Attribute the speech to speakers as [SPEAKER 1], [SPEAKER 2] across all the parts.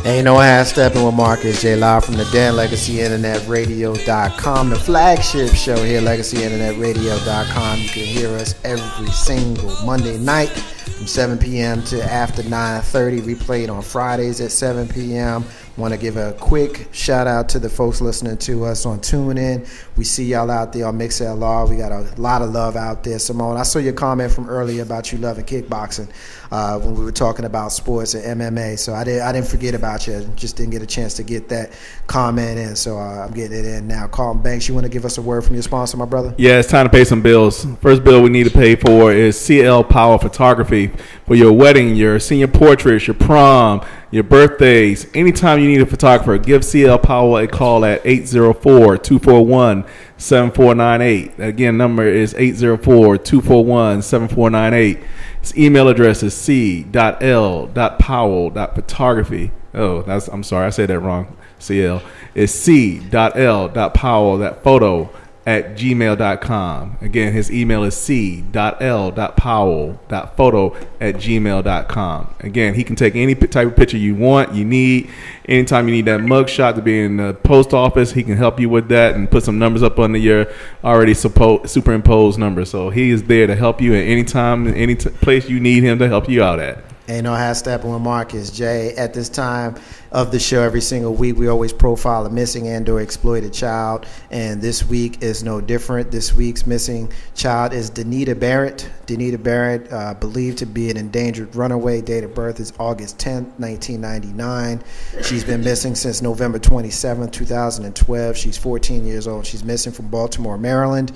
[SPEAKER 1] Ain't no half stepping with Marcus J. Live from the Dan Legacy Internet Radio.com, the flagship show here, LegacyInternetRadio.com. You can hear us every single Monday night from 7 p.m. to after 9:30. Replayed on Fridays at 7 p.m. Want to give a quick shout out to the folks listening to us on TuneIn. We see y'all out there on MixLR. We got a lot of love out there. Simone, I saw your comment from earlier about you loving kickboxing when we were talking about sports and MMA. So I didn't forget about you. Just didn't get a chance to get that comment in. So I'm getting it in now. Carlton Banks, you want to give us a word from your sponsor, my brother?
[SPEAKER 2] Yeah, it's time to pay some bills. First bill we need to pay for is CL Power Photography for your wedding, your senior portraits, your prom, your birthdays. Anytime you need a photographer, give CL Power a call at 804-241-7498. Again, number is 804-241-7498. His email address is c.l.powell.photography. I'm sorry, I said that wrong. CL. It's c.l.powell.photo@gmail.com. Again, his email is c.l.powell.photo@gmail.com. Again, he can take any type of picture you want, you need. Anytime you need that mug shot to be in the post office, he can help you with that and put some numbers up under your already superimposed number. So he is there to help you at any time, any place you need him to help you out at.
[SPEAKER 1] Ain't no half stepping with Marcus J. At this time of the show, every single week, we always profile a missing and/or exploited child, and this week is no different. This week's missing child is Danita Barrett. Danita Barrett, believed to be an endangered runaway. Date of birth is August 10th, 1999. She's been missing since November 27th, 2012. She's 14 years old. She's missing from Baltimore, Maryland.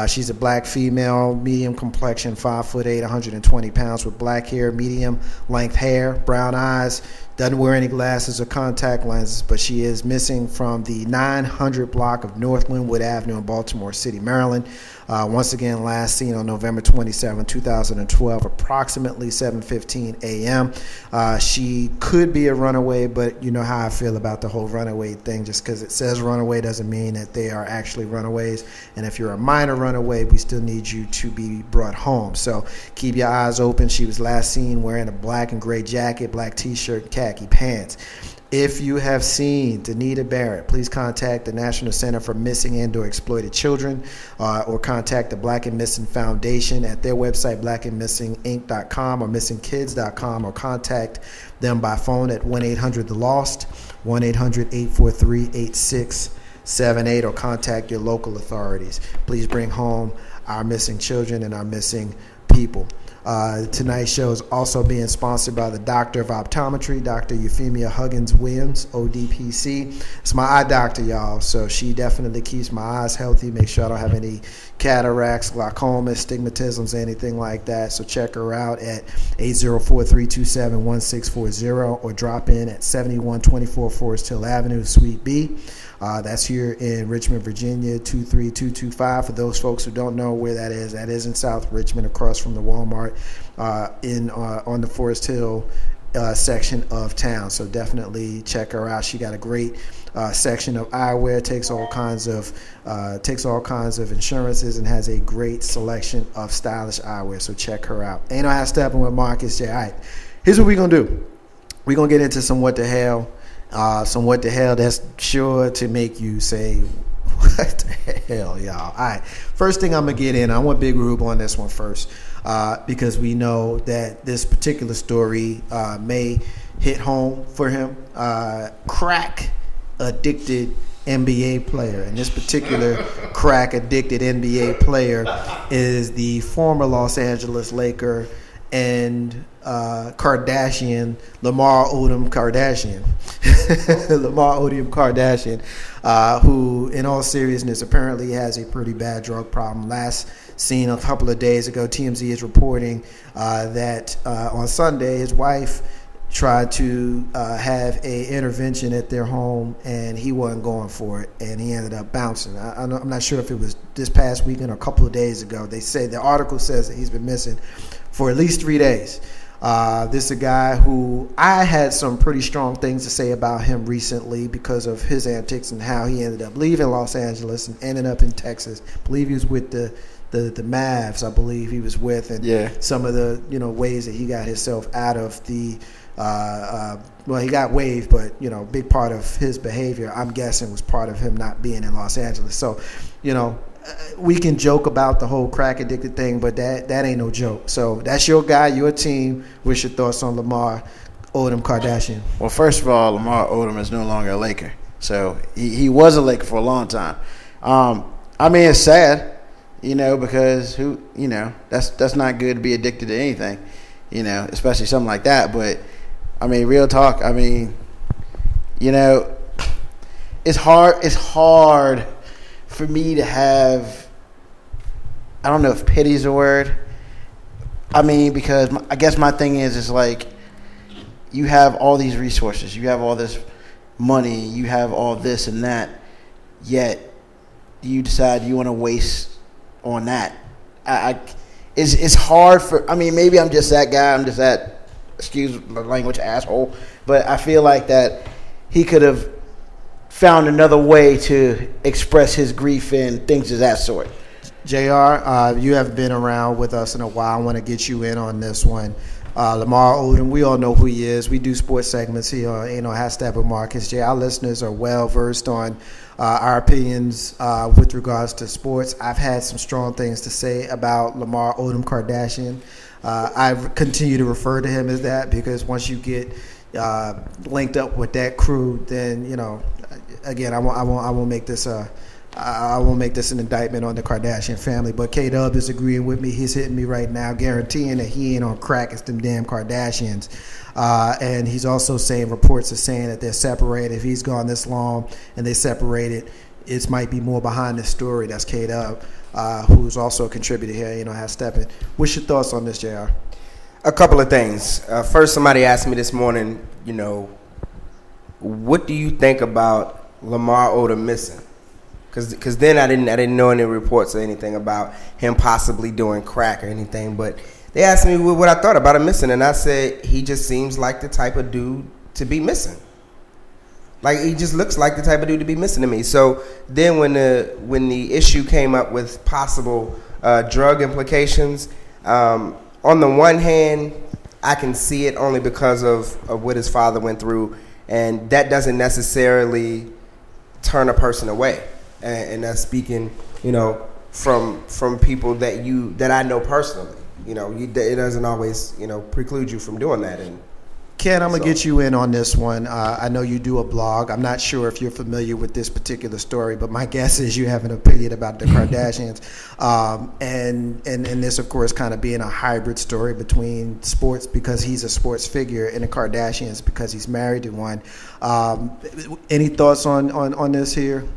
[SPEAKER 1] She's a black female, medium complexion, 5'8", 120 pounds, with black hair, medium length hair, brown eyes, doesn't wear any glasses or contact lenses, but she is missing from the 900 block of North Linwood Avenue in Baltimore City, Maryland. Once again, last seen on November 27, 2012, approximately 7:15 a.m. She could be a runaway, but you know how I feel about the whole runaway thing. Just because it says runaway doesn't mean that they are actually runaways. And if you're a minor runaway, we still need you to be brought home. So keep your eyes open. She was last seen wearing a black and gray jacket, black t-shirt, khaki pants. If you have seen Danita Barrett, please contact the National Center for Missing and/or Exploited Children, or contact the Black and Missing Foundation at their website, blackandmissinginc.com or missingkids.com, or contact them by phone at 1-800-THE-LOST, 1-800-843-8678, or contact your local authorities. Please bring home our missing children and our missing people. Tonight's show is also being sponsored by the Doctor of Optometry, Dr. Euphemia Huggins Williams, ODPC. It's my eye doctor, y'all, so she definitely keeps my eyes healthy, make sure I don't have any cataracts, glaucoma, stigmatisms, anything like that. So check her out at 804-327-1640 or drop in at 7124 Forest Hill Avenue, Suite B. That's here in Richmond, Virginia, 23225. For those folks who don't know where that is in South Richmond, across from the Walmart on the Forest Hill section of town. So definitely check her out. She got a great section of eyewear, takes all kinds of insurances, and has a great selection of stylish eyewear. So check her out. Ain't no half stepping with Marcus J. All right, here's what we're gonna do. We're gonna get into some what the hell. Some what the hell that's sure to make you say, what the hell, y'all. All right, first thing I'm going to get in, I want Big Rube on this one first, because we know that this particular story may hit home for him. Crack-addicted NBA player, and this particular crack-addicted NBA player is the former Los Angeles Laker and Kardashian, Lamar Odom Kardashian. Lamar Odom Kardashian, who in all seriousness apparently has a pretty bad drug problem. Last seen a couple of days ago, TMZ is reporting that on Sunday his wife tried to have a intervention at their home, and he wasn't going for it, and he ended up bouncing. I'm not sure if it was this past weekend or a couple of days ago. They say the article says that he's been missing for at least 3 days. This is a guy who I had some pretty strong things to say about him recently because of his antics and how he ended up leaving Los Angeles and ending up in Texas. I believe he was with the Mavs, I believe he was with, and some of the ways that he got himself out of the Well, he got waived, but a big part of his behavior, I'm guessing, was part of him not being in Los Angeles. So, we can joke about the whole crack addicted thing, but that ain't no joke. So that's your guy, your team. What's your thoughts on Lamar Odom Kardashian?
[SPEAKER 3] Well, first of all, Lamar Odom is no longer a Laker. So he was a Laker for a long time. I mean, it's sad, because that's not good to be addicted to anything, especially something like that. But I mean, real talk. I mean, it's hard for me to have, I don't know if pity is a word. I mean, because I guess my thing is like, you have all these resources, you have all this money, you have all this and that, yet you decide you want to waste on that. It's hard for, I mean, maybe I'm just that guy, I'm just that, excuse my language, asshole, but I feel like that he could have found another way to express his grief and things of that sort.
[SPEAKER 1] JR, you have been around with us in a while. I want to get you in on this one. Lamar Odom, we all know who he is. We do sports segments here on Steppin Marcus J. Our listeners are well versed on our opinions with regards to sports. I've had some strong things to say about Lamar Odom Kardashian. I continue to refer to him as that because once you get linked up with that crew, then again, I won't make this I won't make this an indictment on the Kardashian family, but K-Dub is agreeing with me. He's hitting me right now, guaranteeing that he ain't on crack. It's them damn Kardashians. And he's also saying, reports are saying that they're separated. If he's gone this long and they separated, it might be more behind the story. That's K-Dub, who's also a contributor here, has Steppin. What's your thoughts on this, JR?
[SPEAKER 4] A couple of things. First, somebody asked me this morning, what do you think about Lamar Odom missing? Because then I didn't know any reports or anything about him possibly doing crack or anything. But they asked me what I thought about him missing, and I said he just seems like the type of dude to be missing. Like, he just looks like the type of dude to be missing to me. So then when the issue came up with possible drug implications, on the one hand, I can see it only because of what his father went through, and that doesn't necessarily turn a person away. And that's speaking, from people that I know personally. It doesn't always, preclude you from doing that. And
[SPEAKER 1] Ken, I'm going to get you in on this one. I know you do a blog. I'm not sure if you're familiar with this particular story, but my guess is you have an opinion about the Kardashians. And this, of course, kind of being a hybrid story between sports because he's a sports figure and the Kardashians because he's married to one. Any thoughts on this here?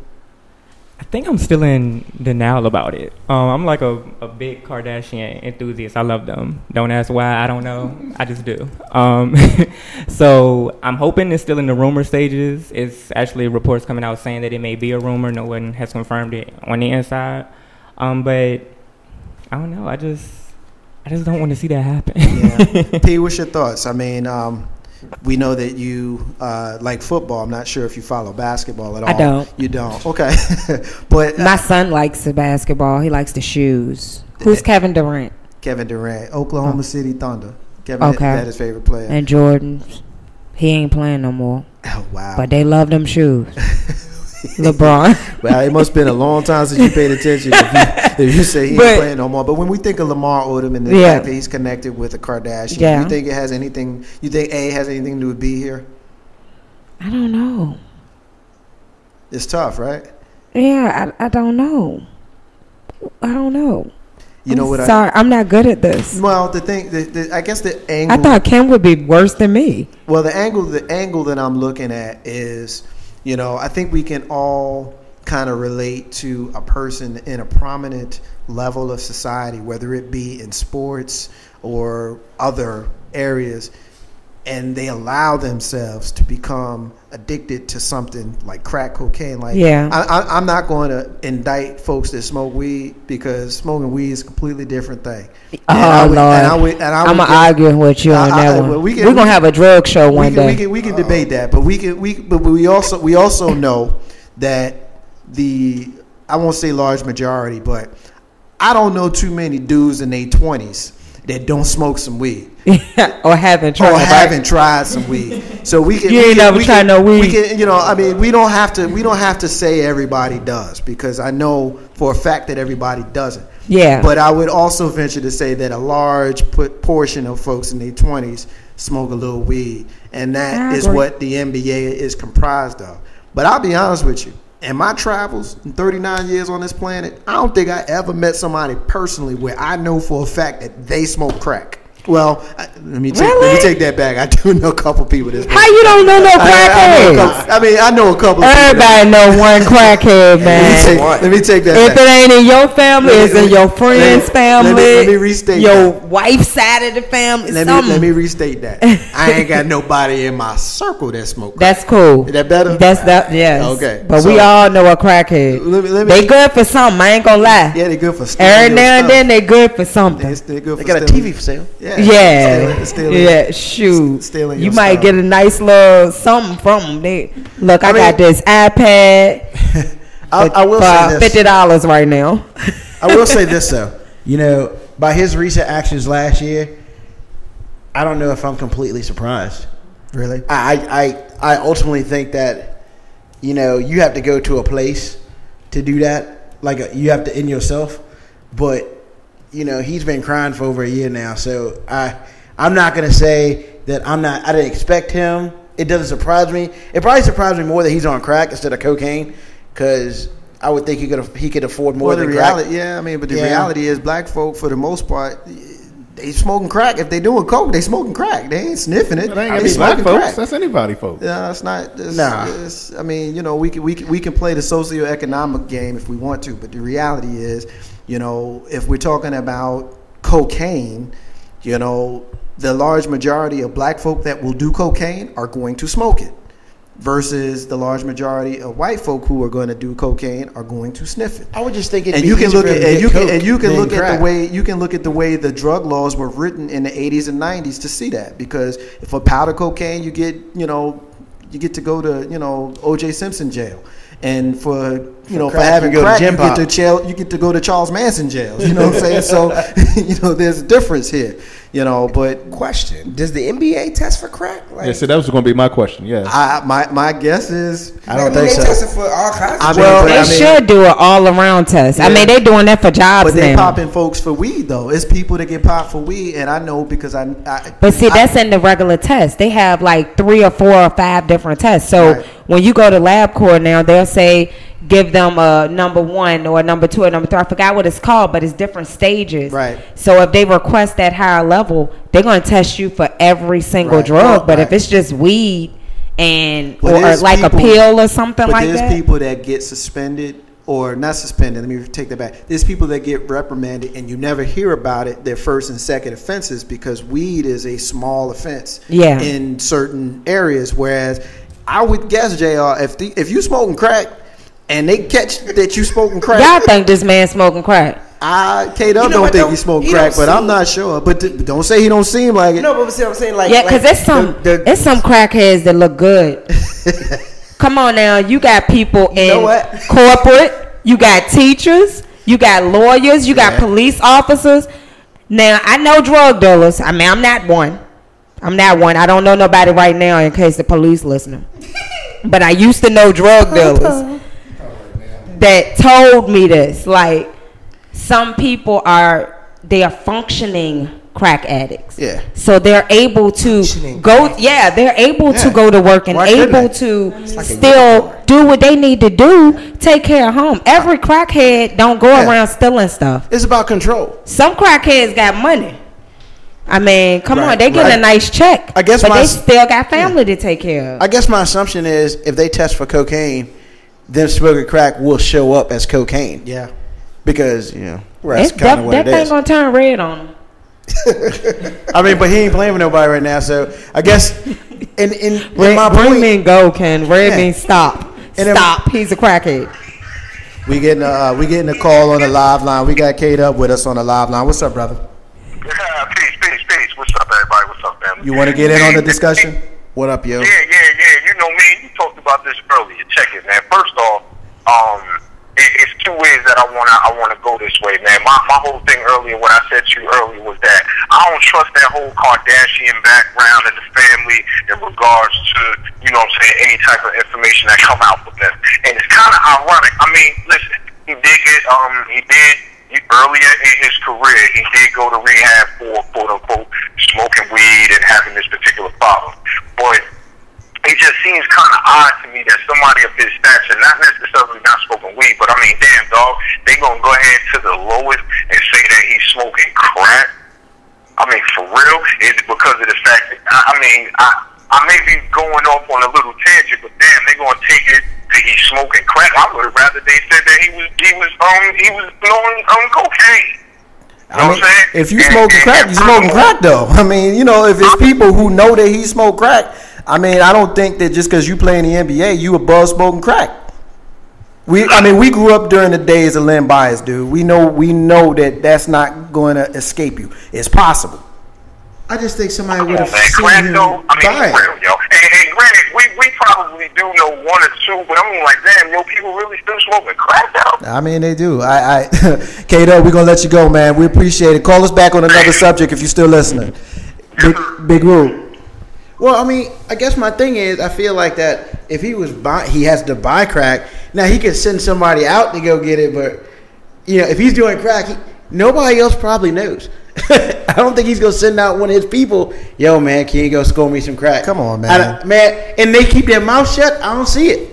[SPEAKER 5] I think I'm still in denial about it. I'm like a big Kardashian enthusiast. I love them. Don't ask why. I don't know. I just do. So I'm hoping it's still in the rumor stages. It's actually reports coming out saying that it may be a rumor. No one has confirmed it on the inside. But I don't know. I just don't want to see that happen.
[SPEAKER 1] Yeah. P, what's your thoughts? I mean, we know that you like football. I'm not sure if you follow basketball at all.
[SPEAKER 6] I don't.
[SPEAKER 1] You don't. Okay. But
[SPEAKER 6] my son likes the basketball. He likes the shoes. Who's Kevin Durant?
[SPEAKER 1] Kevin Durant, Oklahoma City Thunder. Kevin had his favorite player.
[SPEAKER 6] And Jordan, he ain't playing no more.
[SPEAKER 1] Oh, wow.
[SPEAKER 6] But they love them shoes. LeBron.
[SPEAKER 1] Well, it must have been a long time since you paid attention if you say he ain't playing no more. But when we think of Lamar Odom and the fact that he's connected with the Kardashians, you think it has anything? You think A has anything to do with B here?
[SPEAKER 6] I don't know.
[SPEAKER 1] It's tough, right?
[SPEAKER 6] Yeah, I don't know. I don't know.
[SPEAKER 1] You know what?
[SPEAKER 6] Sorry, I'm not good at this.
[SPEAKER 1] Well, the thing, I guess the angle.
[SPEAKER 6] I thought Ken would be worse than me.
[SPEAKER 1] Well, the angle that I'm looking at is, I think we can all kind of relate to a person in a prominent level of society, whether it be in sports or other areas, and they allow themselves to become addicted to something like crack cocaine. Like, I'm not going to indict folks that smoke weed because smoking weed is a completely different thing.
[SPEAKER 6] Oh, Lord. I'm arguing with you on that one. We're going to have a drug show one day.
[SPEAKER 1] We can debate that, but we also know that I won't say large majority, but I don't know too many dudes in their 20s that don't smoke some weed.
[SPEAKER 6] or haven't tried
[SPEAKER 1] some weed. So we can.
[SPEAKER 6] You ain't never tried no weed.
[SPEAKER 1] We can, you know, I mean, we don't have to say everybody does, because I know for a fact that everybody doesn't.
[SPEAKER 6] Yeah.
[SPEAKER 1] But I would also venture to say that a large portion of folks in their 20s smoke a little weed, and that is what the NBA is comprised of. But I'll be honest with you. In my travels, in 39 years on this planet, I don't think I ever met somebody personally where I know for a fact that they smoke crack. Well, let me take that back. I do know a couple people that smoke.
[SPEAKER 6] How you don't know no crackheads?
[SPEAKER 1] I know a couple.
[SPEAKER 6] Everybody know one crackhead, man.
[SPEAKER 1] Let me take that
[SPEAKER 6] if
[SPEAKER 1] back.
[SPEAKER 6] It ain't in your family, it's in your friend's family.
[SPEAKER 1] Let me restate
[SPEAKER 6] your
[SPEAKER 1] that.
[SPEAKER 6] wife's side of the family.
[SPEAKER 1] Let me restate that. I ain't got nobody in my circle that smoke crack.
[SPEAKER 6] That's cool.
[SPEAKER 1] Is that better?
[SPEAKER 6] Yes.
[SPEAKER 1] Okay.
[SPEAKER 6] But we all know a crackhead. They good for something. I ain't gonna lie.
[SPEAKER 1] Yeah, they good for stuff.
[SPEAKER 6] Every now and then they good for something.
[SPEAKER 1] They good for
[SPEAKER 3] got a TV for sale.
[SPEAKER 6] Yeah, shoot. You might get a nice little something from them. I got this iPad.
[SPEAKER 3] I will say this.
[SPEAKER 6] $50 right now.
[SPEAKER 3] I will say this though. You know, by his recent actions last year, I don't know if I'm completely surprised.
[SPEAKER 1] Really?
[SPEAKER 3] I ultimately think that, you know, you have to go to a place to do that. Like you have to in yourself, but you know, he's been crying for over a year now, so I'm not gonna say that I didn't expect him. It doesn't surprise me. It probably surprised me more that he's on crack instead of cocaine, because I would think he could afford more than
[SPEAKER 1] reality.
[SPEAKER 3] crack.
[SPEAKER 1] Yeah, I mean, but the reality is, black folk for the most part, they smoking crack. If they doing coke, they smoking crack. They ain't sniffing it.
[SPEAKER 2] It ain't gonna be black folks. That's anybody, folks.
[SPEAKER 1] Yeah, it's not. I mean, you know, we can play the socioeconomic game if we want to, but the reality is, you know, if we're talking about cocaine, you know, the large majority of black folk that will do cocaine are going to smoke it, versus the large majority of white folk who are going to do cocaine are going to sniff it.
[SPEAKER 3] I would just think
[SPEAKER 1] you can look at the way the drug laws were written in the 80s and 90s to see that, because if for powder cocaine you get to go to O.J. Simpson jail. And for having crack, you get to go to Charles Manson jail. You know what I'm saying? So, there's a difference here. But
[SPEAKER 4] question: does the NBA test for crack?
[SPEAKER 2] So that was going to be my question. Yeah.
[SPEAKER 1] My guess is
[SPEAKER 3] I don't think so.
[SPEAKER 4] They tested for all kinds of
[SPEAKER 6] drugs. They should do an all-around test. Yeah. I mean, they doing that for jobs.
[SPEAKER 1] But they popping folks for weed though. It's people that get popped for weed, and I know because
[SPEAKER 6] that's in the regular test. They have like 3 or 4 or 5 different tests. So when you go to LabCorp now, they'll say give them a number 1 or a number 2 or number 3. I forgot what it's called, but it's different stages.
[SPEAKER 1] Right.
[SPEAKER 6] So if they request that higher level, they're going to test you for every single drug. But if it's just weed or like a pill or something like that.
[SPEAKER 1] But there's people that get suspended or not suspended. Let me take that back. There's people that get reprimanded and you never hear about it, their first and second offenses, because weed is a small offense in certain areas. Whereas I would guess, JR, if you smoking crack and they catch that you smoking crack.
[SPEAKER 6] Y'all think this man smoking crack?
[SPEAKER 1] K-Dub don't think he's smoking crack, but I'm not sure. But don't say he don't seem like it.
[SPEAKER 4] No, but see what I'm saying?
[SPEAKER 6] Because there's some crackheads that look good. Come on now. You got people in corporate. You got teachers. You got lawyers. You got police officers. Now, I know drug dealers. I mean, I'm not one. I don't know nobody right now in case the police listening. But I used to know drug dealers that told me this. Like, some people are functioning crack addicts.
[SPEAKER 3] Yeah.
[SPEAKER 6] So they're able to go. Yeah, they're able to go to work and able to still do what they need to do. Take care of home. Every crackhead don't go around stealing stuff.
[SPEAKER 3] It's about control.
[SPEAKER 6] Some crackheads got money. I mean, come on, they get a nice check.
[SPEAKER 3] I guess,
[SPEAKER 6] but they still got family to take care of.
[SPEAKER 3] I guess my assumption is if they test for cocaine, then smoking crack will show up as cocaine.
[SPEAKER 1] Yeah.
[SPEAKER 3] Because, that's kind of what it is.
[SPEAKER 6] That thing gonna turn red on him.
[SPEAKER 3] I mean, but he ain't playing with nobody right now, so I guess in my
[SPEAKER 6] point,
[SPEAKER 3] point,
[SPEAKER 6] mean go, Ken. Red means stop. Stop. He's a crackhead.
[SPEAKER 1] We getting a call on the live line. We got K-Dub with us on the live line. What's up, brother?
[SPEAKER 7] Peace. What's up, everybody? What's up, family?
[SPEAKER 1] You want to get in on the discussion?
[SPEAKER 3] What up, yo?
[SPEAKER 7] Yeah. You know me. You talked about this earlier. Check it, man. First off, it's 2 ways that I wanna go this way, man. My whole thing earlier, what I said to you earlier, was that I Kardashian background in the family in regards to, you know what I'm saying, any type of information that come out with them. And it's kind of ironic. I mean, listen, he did earlier in his career, he did go to rehab for quote unquote smoking weed and having this particular problem. But it just seems kind of odd to me that somebody of his stature, not necessarily not smoking weed, but I mean, damn dog, they gonna go ahead to the lowest and say that he's smoking crack. I mean, for real, is it because of the fact that I may be going off on a little tangent, but damn, they gonna take it that he's smoking crack. I would have rather they said that he was doing cocaine. You know what I'm saying?
[SPEAKER 1] If you smoking crack, you smoking crack though. I mean, you know, if it's people who know that he smoked crack, I mean, I don't think that just because you play in the NBA, you above smoking crack. We grew up during the days of Len Bias, dude. We know that that's not going to escape you. It's possible.
[SPEAKER 3] I just think somebody would have
[SPEAKER 7] seen him buy it. Real, yo. And granted, we probably do know one or two, but I mean, like, damn, yo, people really still smoking crack though.
[SPEAKER 1] I mean, they do. Kato, we're gonna let you go, man. We appreciate it. Call us back on another subject if you're still listening. Big Rube.
[SPEAKER 3] Well, I mean, I guess my thing is, I feel like that if he has to buy crack. Now he could send somebody out to go get it, but you know, if he's doing crack, nobody else probably knows. I don't think he's gonna send out one of his people. Yo, man, can you go score me some crack?
[SPEAKER 1] Come on, man.
[SPEAKER 3] And they keep their mouth shut. I don't see it.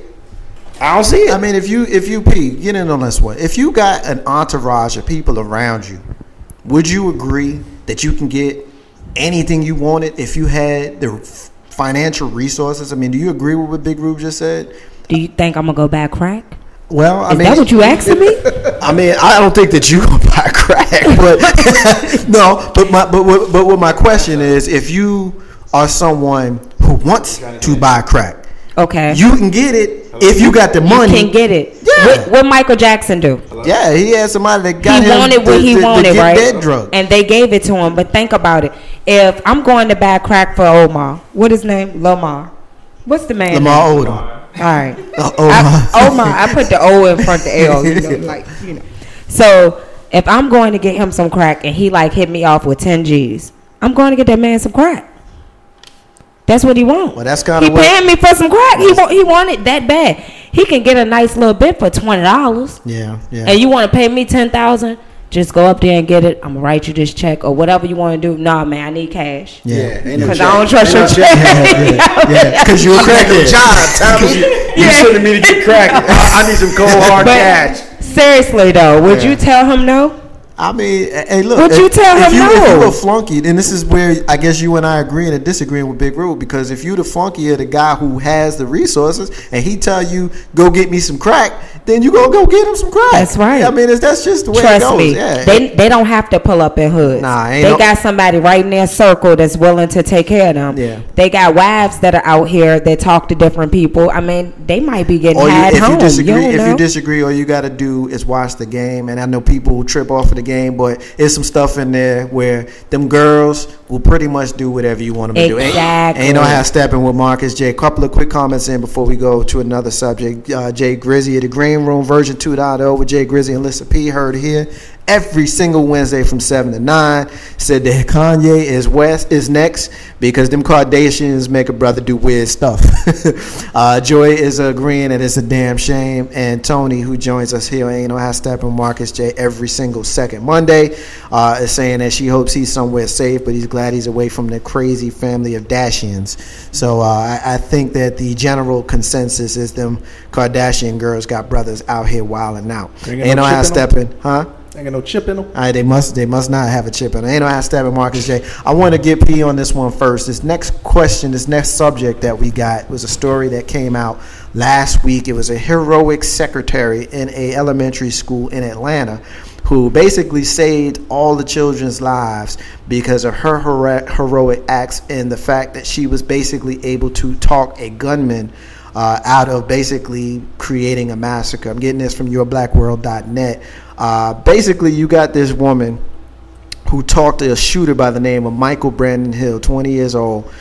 [SPEAKER 1] I mean, if you get in on this one. If you got an entourage of people around you, would you agree that you can get anything you wanted if you had the financial resources? I mean, do you agree with what Big Rube just said?
[SPEAKER 6] Do you think I'm gonna go buy crack?
[SPEAKER 1] Well,
[SPEAKER 6] Is that what you asking me?
[SPEAKER 1] I mean, I don't think that you gonna buy crack, but no. But what my question is, if you are someone who wants to buy crack,
[SPEAKER 6] okay,
[SPEAKER 1] you can get it if you got the money.
[SPEAKER 6] You can get it.
[SPEAKER 1] Yeah.
[SPEAKER 6] What Michael Jackson do?
[SPEAKER 1] Yeah, he had somebody that got him.
[SPEAKER 6] He wanted what he wanted, right?
[SPEAKER 1] That drug.
[SPEAKER 6] And they gave it to him. But think about it. If I'm going to buy crack for Omar, what his name? Lamar. What's the man?
[SPEAKER 1] Lamar Odom.
[SPEAKER 6] All right. Omar. I put the O in front of the L. So if I'm going to get him some crack and he hit me off with 10 G's, I'm going to get that man some crack. That's what he wants.
[SPEAKER 1] Well, that's kind of
[SPEAKER 6] he paying me for some crack. He want it that bad. He can get a nice little bit for $20.
[SPEAKER 1] Yeah.
[SPEAKER 6] And you want to pay me $10,000? Just go up there and get it. I'm gonna write you this check or whatever you want to do. Nah, man, I need cash.
[SPEAKER 1] Yeah,
[SPEAKER 6] because I don't trust your check.
[SPEAKER 1] Yeah, because you're a crackhead. You sending me to get crack. I need some cold hard cash.
[SPEAKER 6] Seriously though, would you tell him no?
[SPEAKER 1] I mean, hey, look.
[SPEAKER 6] Would you tell him no?
[SPEAKER 1] If you a flunky, and this is where I guess you and I agreeing and disagreeing with Big Rube, because if you the flunky of the guy who has the resources and he tell you go get me some crack, then you gonna go get him some crack.
[SPEAKER 6] That's right.
[SPEAKER 1] I mean, that's just the way
[SPEAKER 6] Trust
[SPEAKER 1] it goes.
[SPEAKER 6] me,
[SPEAKER 1] Yeah.
[SPEAKER 6] they don't have to pull up in hoods.
[SPEAKER 1] Nah,
[SPEAKER 6] they got somebody right in their circle that's willing to take care of them.
[SPEAKER 1] Yeah.
[SPEAKER 6] They got wives that are out here that talk to different people. I mean, they might be getting had home.
[SPEAKER 1] If you disagree, all you got to do is watch the game. And I know people will trip off of the game, but it's some stuff in there where them girls will pretty much do whatever you want them to do.
[SPEAKER 6] Exactly.
[SPEAKER 1] And you know how Steppin with Marcus J. A couple of quick comments in before we go to another subject. Jay Grizzy of the Green Room version 2.0 with Jay Grizzy and Lissa P. Heard here every single Wednesday from 7 to 9. Said that Kanye is next because them Kardashians make a brother do weird stuff. Joy is agreeing that it's a damn shame. And Tony, who joins us here, ain't know how Steppin Marcus J every single second Monday, is saying that she hopes he's somewhere safe, but he's glad he's away from the crazy family of Dashians. So I think that the general consensus is them Kardashian girls got brothers out here wilding out. Ain't know how Steppin, huh?
[SPEAKER 2] Ain't got no chip in them.
[SPEAKER 1] All right, they must not have a chip in them. Ain't no how Steppin Marcus J. I want to get P on this one first. This next subject that we got was a story that came out last week. It was a heroic secretary in a elementary school in Atlanta who basically saved all the children's lives because of her heroic acts and the fact that she was basically able to talk a gunman out of basically creating a massacre. I'm getting this from yourblackworld.net. Basically, you got this woman who talked to a shooter by the name of Michael Brandon Hill, 20 years old.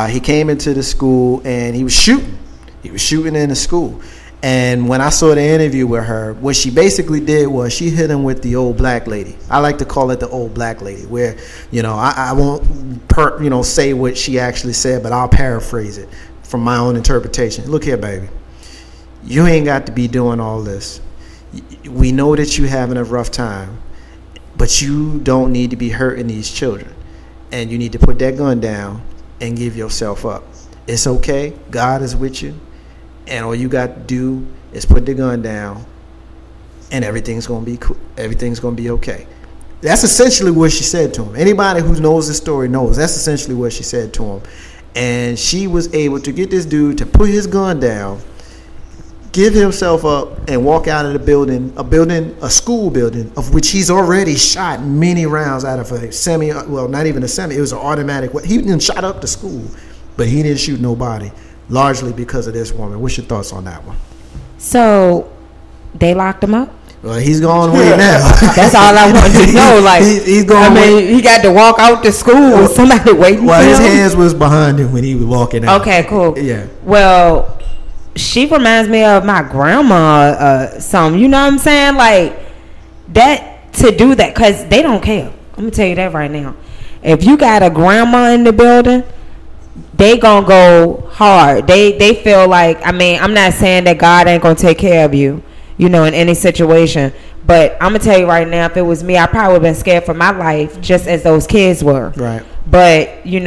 [SPEAKER 1] He came into the school and he was shooting. He was shooting in the school. And when I saw the interview with her, what she basically did was she hit him with the old black lady. I like to call it the old black lady, where, I won't say what she actually said, but I'll paraphrase it from my own interpretation. Look here, baby. You ain't got to be doing all this. We know that you're having a rough time, but you don't need to be hurting these children. And you need to put that gun down and give yourself up. It's okay. God is with you. And all you got to do is put the gun down, and everything's gonna be cool. Everything's gonna be okay. That's essentially what she said to him. Anybody who knows this story knows that's essentially what she said to him. And she was able to get this dude to put his gun down, give himself up, and walk out of the building, a school building, of which he's already shot many rounds out of a semi. Well, not even a semi. It was an automatic. He didn't shot up the school, but he didn't shoot nobody. Largely because of this woman. What's your thoughts on that one?
[SPEAKER 6] So, they locked him up?
[SPEAKER 1] Well, he's going away now.
[SPEAKER 6] That's all I wanted to know. Like, he's going away. He got to walk out to school with somebody waiting for him?
[SPEAKER 1] Well, his hands was behind him when he was walking out.
[SPEAKER 6] Okay, cool.
[SPEAKER 1] Yeah.
[SPEAKER 6] Well, she reminds me of my grandma, some. You know what I'm saying? Like, that, to do that, because they don't care. I'm going to tell you that right now. If you got a grandma in the building, they gonna go hard. They feel like, I'm not saying that God ain't gonna take care of you, in any situation. But I'm gonna tell you right now, if it was me, I probably would have been scared for my life, just as those kids were.
[SPEAKER 1] Right.
[SPEAKER 6] But you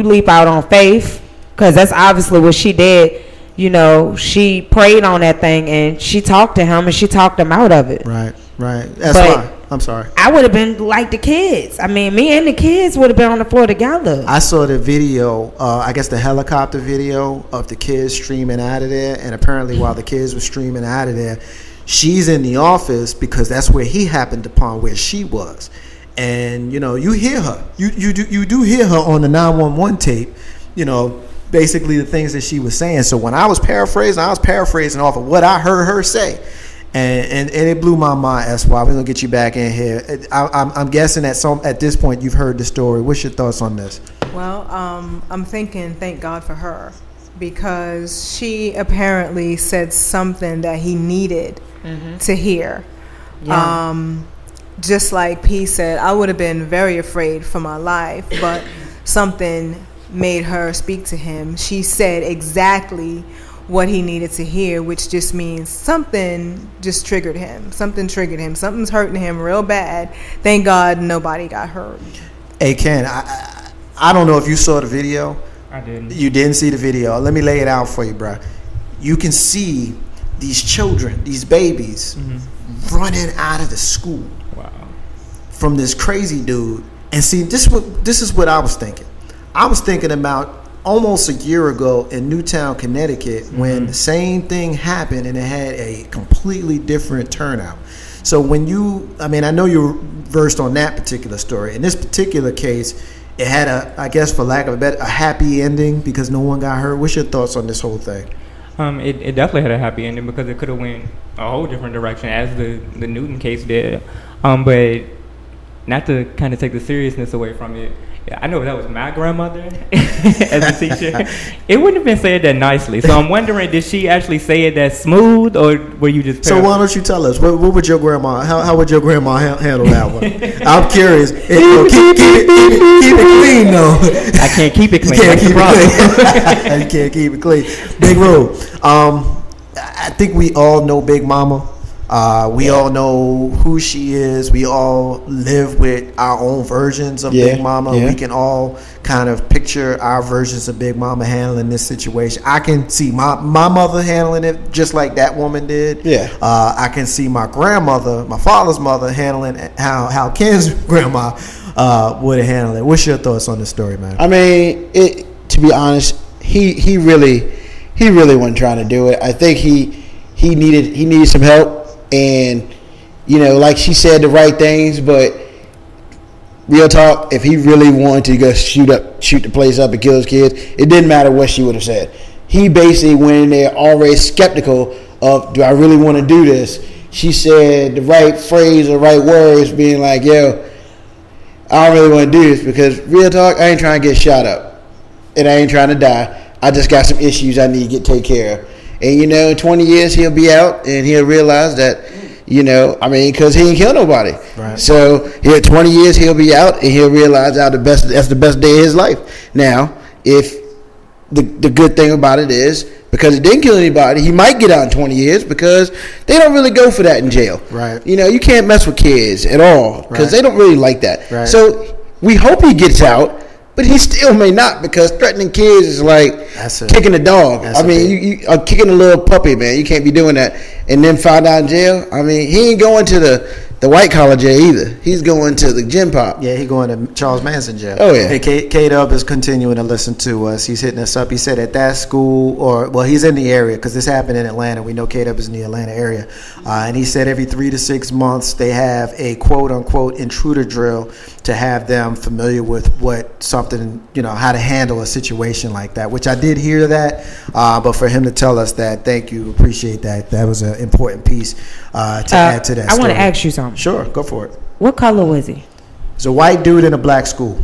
[SPEAKER 6] leap out on faith, because that's obviously what she did. She prayed on that thing and she talked to him and she talked him out of it.
[SPEAKER 1] Right. That's why. I'm sorry.
[SPEAKER 6] I would have been like the kids. Me and the kids would have been on the floor together.
[SPEAKER 1] I saw the video, I guess the helicopter video of the kids streaming out of there. And apparently while the kids were streaming out of there, she's in the office because that's where he happened upon where she was. And, you hear her. You do hear her on the 911 tape, basically the things that she was saying. So when I was paraphrasing off of what I heard her say. And it blew my mind. That's why we're gonna get you back in here. I'm guessing at this point you've heard the story. What's your thoughts on this?
[SPEAKER 8] Well, I'm thinking, thank God for her, because she apparently said something that he needed to hear. Yeah. Just like P said, I would have been very afraid for my life, but something made her speak to him. She said exactly what he needed to hear, which just means something just triggered him. Something's hurting him real bad. Thank God nobody got hurt.
[SPEAKER 1] Hey, Ken, I don't know if you saw the video.
[SPEAKER 5] I didn't.
[SPEAKER 1] You didn't see the video. Let me lay it out for you, bro. You can see these children, these babies, running out of the school.
[SPEAKER 5] Wow.
[SPEAKER 1] From this crazy dude. And see, this is what I was thinking. I was thinking about almost a year ago in Newtown, Connecticut, when the same thing happened and it had a completely different turnout. So when I know you're versed on that particular story. In this particular case, it had I guess for lack of a happy ending because no one got hurt. What's your thoughts on this whole thing?
[SPEAKER 5] It definitely had a happy ending because it could have went a whole different direction as the Newton case did. But not to kind of take the seriousness away from it, I know if that was my grandmother as a teacher, it wouldn't have been said that nicely. So I'm wondering, did she actually say it that smooth, or were you just?
[SPEAKER 1] So why don't you tell us what would your grandma? How would your grandma handle that one? I'm curious. Keep it clean though.
[SPEAKER 5] I can't keep it clean.
[SPEAKER 1] You can't keep it clean. Big Roo. I think we all know Big Mama. We all know who she is. We all live with our own versions of Big Mama. We can all kind of picture our versions of Big Mama handling this situation. I can see my mother handling it just like that woman did. I can see my grandmother, my father's mother, handling it how Ken's grandma would have handled it. What's your thoughts on this story, man?
[SPEAKER 3] To be honest, he really wasn't trying to do it. I think he needed some help. And, like she said the right things, but real talk, if he really wanted to go shoot the place up and kill his kids, it didn't matter what she would have said. He basically went in there already skeptical of, do I really want to do this? She said the right phrase or right words, being like, yo, I don't really want to do this because real talk, I ain't trying to get shot up. And I ain't trying to die. I just got some issues I need to take care of. And, you know, in 20 years, he'll be out and he'll realize that, you know, I mean, because he ain't killed nobody.
[SPEAKER 1] Right.
[SPEAKER 3] So, 20 years, he'll be out and he'll realize that's the best day of his life. Now, if the good thing about it is, because he didn't kill anybody, he might get out in 20 years because they don't really go for that in jail.
[SPEAKER 1] Right.
[SPEAKER 3] You know, you can't mess with kids at all because they don't really like that.
[SPEAKER 1] Right.
[SPEAKER 3] So we hope he gets out, but he still may not because threatening kids is like kicking a dog. I mean, you are kicking a little puppy, man. You can't be doing that. And then find out in jail. I mean, he ain't going to the white collar jail either. He's going to the gym pop.
[SPEAKER 1] Yeah, he's going to Charles Manson jail.
[SPEAKER 3] Oh, yeah.
[SPEAKER 1] Hey, K-Dub is continuing to listen to us. He's hitting us up. He said at that school, he's in the area because this happened in Atlanta. We know K-Dub is in the Atlanta area. And he said every 3 to 6 months they have a quote-unquote intruder drill to have them familiar with how to handle a situation like that, which I did hear that. But for him to tell us that, thank you, appreciate that. That was an important piece to add to that
[SPEAKER 6] I
[SPEAKER 1] story.
[SPEAKER 6] want to ask you something.
[SPEAKER 1] Sure, go for it.
[SPEAKER 6] What color was he?
[SPEAKER 1] It's a white dude in a black school.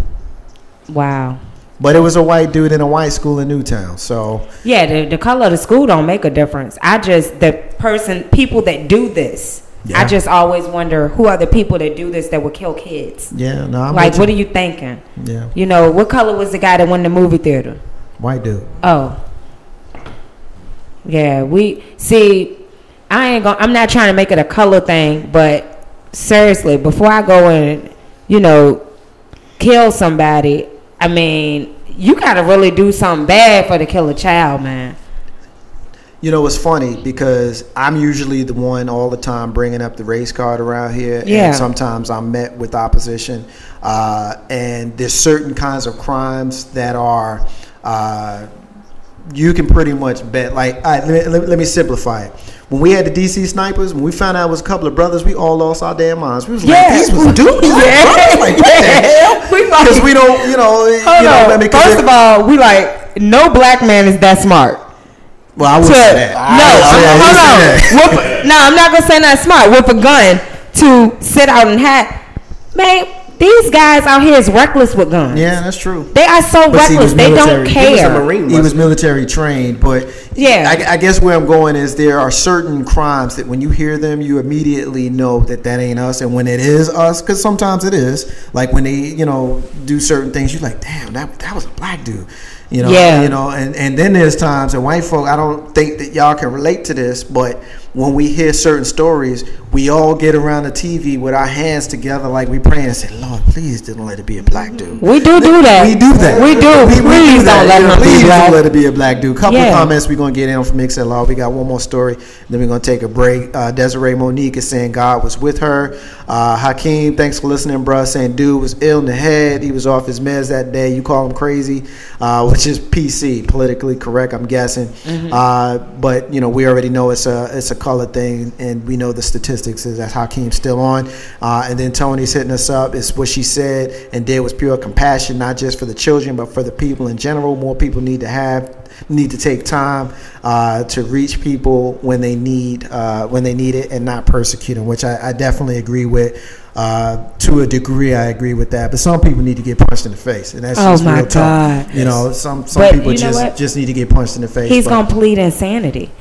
[SPEAKER 6] Wow.
[SPEAKER 1] But it was a white dude in a white school in Newtown. So
[SPEAKER 6] yeah, the color of the school don't make a difference. People that do this.
[SPEAKER 1] Yeah.
[SPEAKER 6] I just always wonder who are the people that do this that would kill kids.
[SPEAKER 1] Yeah, no. I'm
[SPEAKER 6] like,
[SPEAKER 1] with
[SPEAKER 6] what
[SPEAKER 1] you.
[SPEAKER 6] are you thinking?
[SPEAKER 1] Yeah.
[SPEAKER 6] You know, what color was the guy that went to the movie theater?
[SPEAKER 1] White dude.
[SPEAKER 6] Oh. Yeah, I'm not trying to make it a color thing, but seriously, before I go and, kill somebody, I mean, you got to really do something bad for to kill a child, man.
[SPEAKER 1] You know, it's funny because I'm usually the one all the time bringing up the race card around here.
[SPEAKER 6] Yeah.
[SPEAKER 1] And sometimes I'm met with opposition. And there's certain kinds of crimes that are, you can pretty much bet. Like, let me simplify it. When we had the DC snipers, when we found out it was a couple of brothers, we all lost our damn minds. We was like, these was dudes.
[SPEAKER 6] Yeah.
[SPEAKER 1] Like, what the hell? Because we don't,
[SPEAKER 6] First of all, we like, no black man is that smart.
[SPEAKER 1] Well, I wouldn't say that.
[SPEAKER 6] Hold on. No, I'm not going to say that smart. With a gun to sit out and hat. Man, these guys out here is reckless with guns.
[SPEAKER 1] Yeah, that's true.
[SPEAKER 6] They are so reckless. They don't care.
[SPEAKER 4] He was a Marine.
[SPEAKER 1] He was military trained, but
[SPEAKER 6] yeah,
[SPEAKER 1] I guess where I'm going is there are certain crimes that when you hear them, you immediately know that ain't us, and when it is us, because sometimes it is. Like when they, do certain things, you're like, damn, that was a black dude. And then there's times, and white folk, I don't think that y'all can relate to this, but when we hear certain stories, we all get around the TV with our hands together like we praying and say, Lord, please don't let it be a black dude.
[SPEAKER 6] We do that.
[SPEAKER 1] We do that.
[SPEAKER 6] We do. Please don't let him be black.
[SPEAKER 1] Don't let it be a black dude. Couple of comments we're going to get in from XLR. We got one more story, then we're going to take a break. Desiree Monique is saying God was with her. Hakeem, thanks for listening, bro. Saying dude was ill in the head. He was off his meds that day. You call him crazy, which is PC, politically correct, I'm guessing. Mm-hmm. But we already know it's a color thing, and we know the statistics is that Hakeem's still on. And then Tony's hitting us up. It's what she said and did was pure compassion, not just for the children, but for the people in general. More people need to take time to reach people when they need it, and not persecute them, which I definitely agree with. To a degree, I agree with that. But some people need to get punched in the face, and that's just real tough. Some people just need to get punched in the face.
[SPEAKER 6] He's gonna plead insanity.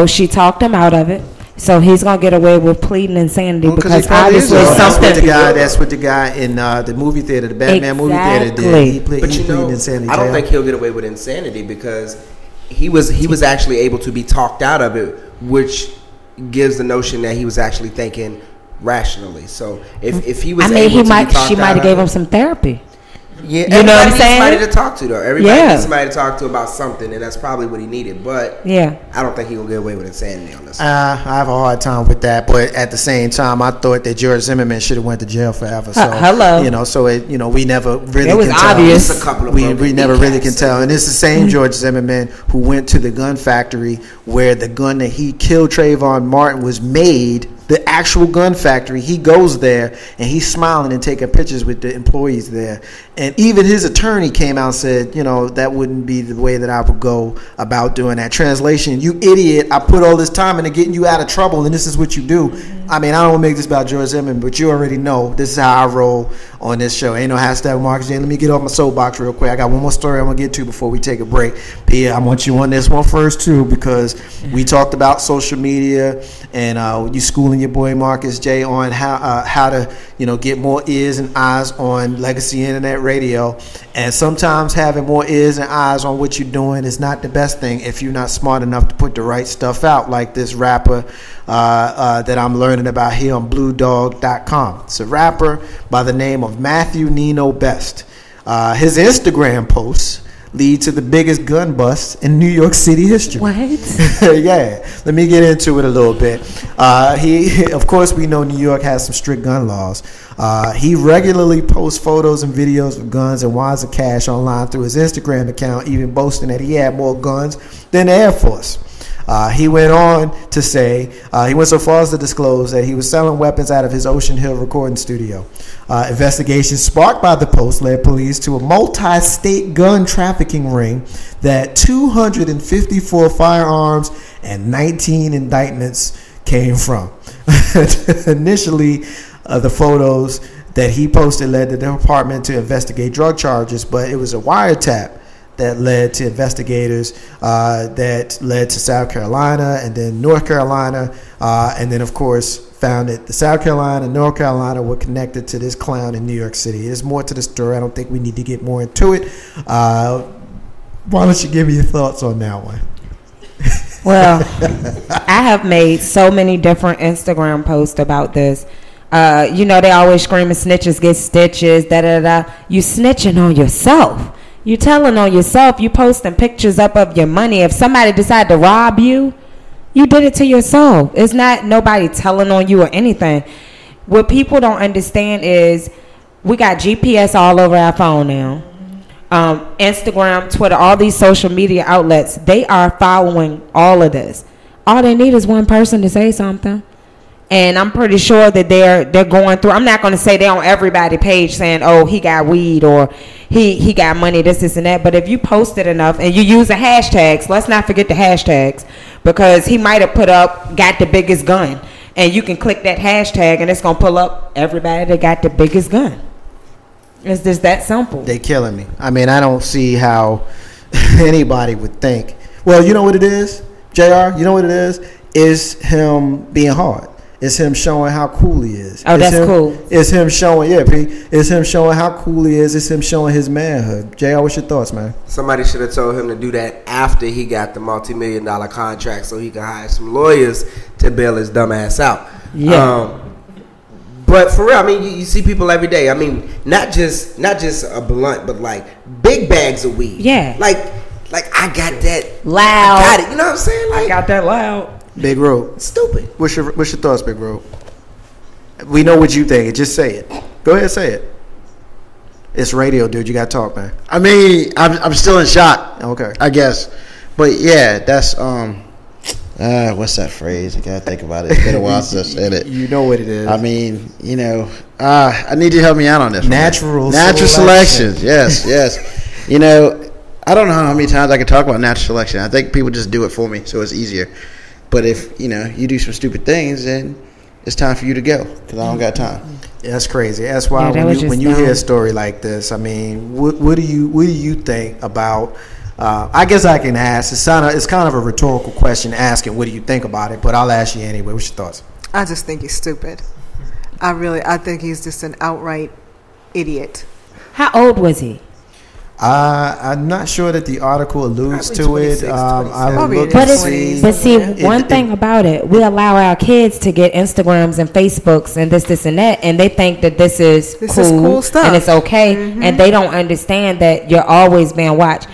[SPEAKER 6] She talked him out of it, so he's gonna get away with pleading insanity because obviously something.
[SPEAKER 1] That's what the guy in the movie theater, the Batman movie theater, did. He pleaded insanity.
[SPEAKER 4] I don't think he'll get away with insanity because he was actually able to be talked out of it, which gives the notion that he was actually thinking rationally. So if he was,
[SPEAKER 6] she might have gave him some therapy.
[SPEAKER 4] Yeah,
[SPEAKER 6] you know what I'm saying?
[SPEAKER 4] Somebody to talk to though. Everybody needs somebody to talk to about something, and that's probably what he needed. But I don't think he will get away with insanity on this.
[SPEAKER 1] I have a hard time with that, but at the same time, I thought that George Zimmerman should have went to jail forever. So
[SPEAKER 6] hello,
[SPEAKER 1] so we never really.
[SPEAKER 6] It was
[SPEAKER 1] can
[SPEAKER 6] obvious.
[SPEAKER 1] Tell. A couple of we never really can tell, and it's the same George Zimmerman who went to the gun factory where the gun that he killed Trayvon Martin was made. The actual gun factory, he goes there and he's smiling and taking pictures with the employees there. And even his attorney came out and said, that wouldn't be the way that I would go about doing that. Translation, you idiot, I put all this time into getting you out of trouble and this is what you do. I mean, I don't want to make this about George Zimmerman, but you already know this is how I roll on this show. Ain't no hashtag Marcus J. Let me get off my soapbox real quick. I got one more story I'm going to get to before we take a break. Pia, I want you on this one first, too, because we talked about social media and you schooling your boy Marcus J. on how to, get more ears and eyes on legacy internet radio. And sometimes having more ears and eyes on what you're doing is not the best thing if you're not smart enough to put the right stuff out, like this rapper that I'm learning about here on BlueDog.com. It's a rapper by the name of Matthew Nino Best. His Instagram posts lead to the biggest gun bust in New York City history.
[SPEAKER 6] What?
[SPEAKER 1] Yeah, let me get into it a little bit. Of course, we know New York has some strict gun laws. He regularly posts photos and videos of guns and wads of cash online through his Instagram account, even boasting that he had more guns than the Air Force. He went on to say, he went so far as to disclose that he was selling weapons out of his Ocean Hill recording studio. Investigations sparked by the post led police to a multi-state gun trafficking ring that 254 firearms and 19 indictments came from. Initially, the photos that he posted led the department to investigate drug charges, but it was a wiretap that led to investigators, that led to South Carolina and then North Carolina, and then, of course, found that the South Carolina and North Carolina were connected to this clown in New York City. There's more to the story. I don't think we need to get more into it. Why don't you give me your thoughts on that one?
[SPEAKER 6] Well, I have made so many different Instagram posts about this. They always screaming snitches get stitches, da-da-da. You snitching on yourself. You telling on yourself. You posting pictures up of your money. If somebody decide to rob you, you did it to yourself. It's not nobody telling on you or anything. What people don't understand is we got GPS all over our phone now. Instagram, Twitter, all these social media outlets, they are following all of this. All they need is one person to say something. And I'm pretty sure that they're going through. I'm not going to say they're on everybody's page saying, oh, he got weed or he got money, this, and that. But if you post it enough and you use the hashtags, let's not forget the hashtags, because he might have put up got the biggest gun. And you can click that hashtag and it's going to pull up everybody that got the biggest gun. It's just that simple.
[SPEAKER 1] They killing me. I mean, I don't see how anybody would think. Well, you know what it is, JR? You know what it is? It's him being hard. It's him showing how cool he is.
[SPEAKER 6] Oh, that's cool.
[SPEAKER 1] It's him showing, it's him showing how cool he is. It's him showing his manhood. JR, what's your thoughts, man?
[SPEAKER 4] Somebody should have told him to do that after he got the multi-million-dollar contract so he could hire some lawyers to bail his dumb ass out.
[SPEAKER 6] Yeah.
[SPEAKER 4] But for real, I mean, you see people every day. I mean, not just a blunt, but like big bags of weed.
[SPEAKER 6] Yeah.
[SPEAKER 4] Like I got that
[SPEAKER 6] loud.
[SPEAKER 4] I got it. You know what I'm saying? Like,
[SPEAKER 6] I got that loud.
[SPEAKER 1] Big Road.
[SPEAKER 4] Stupid.
[SPEAKER 1] What's your thoughts, Big Road? We know what you think. Just say it. Go ahead, say it. It's radio, dude. You got to talk, man.
[SPEAKER 3] I mean, I'm still in shock.
[SPEAKER 1] Okay.
[SPEAKER 3] I guess, but yeah, that's what's that phrase? I gotta think about it. It's been a while since I said it.
[SPEAKER 1] You know what it is.
[SPEAKER 3] I mean, I need you to help me out on this.
[SPEAKER 1] Natural
[SPEAKER 3] selection. Yes. I don't know how many times I can talk about natural selection. I think people just do it for me, so it's easier. But if you do some stupid things, then it's time for you to go because I don't got time.
[SPEAKER 1] Yeah, that's crazy. That's why when you hear a story like this, I mean, what do you think about? I guess I can ask. It's kind of a rhetorical question asking, what do you think about it? But I'll ask you anyway. What's your thoughts?
[SPEAKER 8] I just think he's stupid. I think he's just an outright idiot.
[SPEAKER 6] How old was he?
[SPEAKER 1] I'm not sure that the article alludes to it. I would look
[SPEAKER 6] but
[SPEAKER 1] and see.
[SPEAKER 6] But see, one thing about it, we allow our kids to get Instagrams and Facebooks and this and that, and they think that this is cool
[SPEAKER 8] stuff
[SPEAKER 6] and it's okay, and they don't understand that you're always being watched.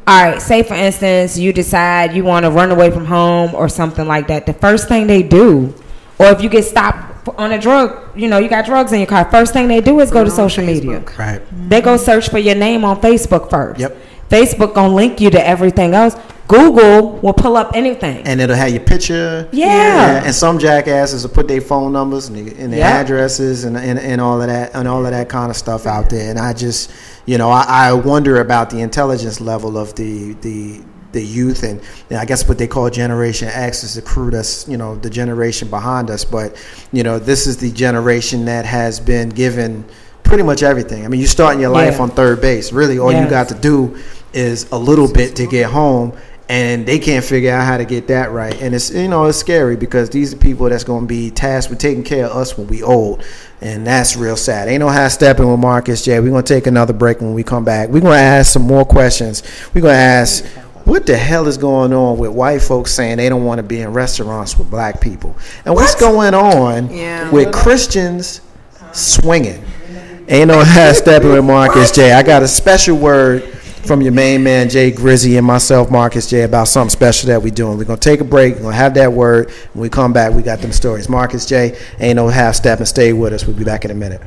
[SPEAKER 6] All right, say for instance, you decide you want to run away from home or something like that. The first thing they do, or if you get stopped on a drug, you got drugs in your car, first thing they do is go to social media.
[SPEAKER 1] Right.
[SPEAKER 6] They go search for your name on Facebook first.
[SPEAKER 1] Yep.
[SPEAKER 6] Facebook gonna link you to everything else. Google will pull up anything.
[SPEAKER 1] And it'll have your picture.
[SPEAKER 6] Yeah.
[SPEAKER 1] And some jackasses will put their phone numbers and their addresses and all of that kind of stuff out there. And I just, I wonder about the intelligence level of the the youth, and I guess what they call Generation X is the crew that's, the generation behind us. But, this is the generation that has been given pretty much everything. I mean, you starting your life on third base. Really, all you got to do is a little bit to get home, and they can't figure out how to get that right. And it's, it's scary because these are people that's going to be tasked with taking care of us when we old. And that's real sad. Ain't no how stepping with Marcus J. We're going to take another break. When we come back, we're going to ask some more questions. We're going to ask, what the hell is going on with white folks saying they don't want to be in restaurants with black people? And what's going on with Christians swinging? Ain't no how stepping with Marcus J. I got a special word from your main man, Jay Grizzy, and myself, Marcus J., about something special that we're doing. We're going to take a break. We're going to have that word. When we come back, we got them stories. Marcus J., ain't no half step, and stay with us. We'll be back in a minute.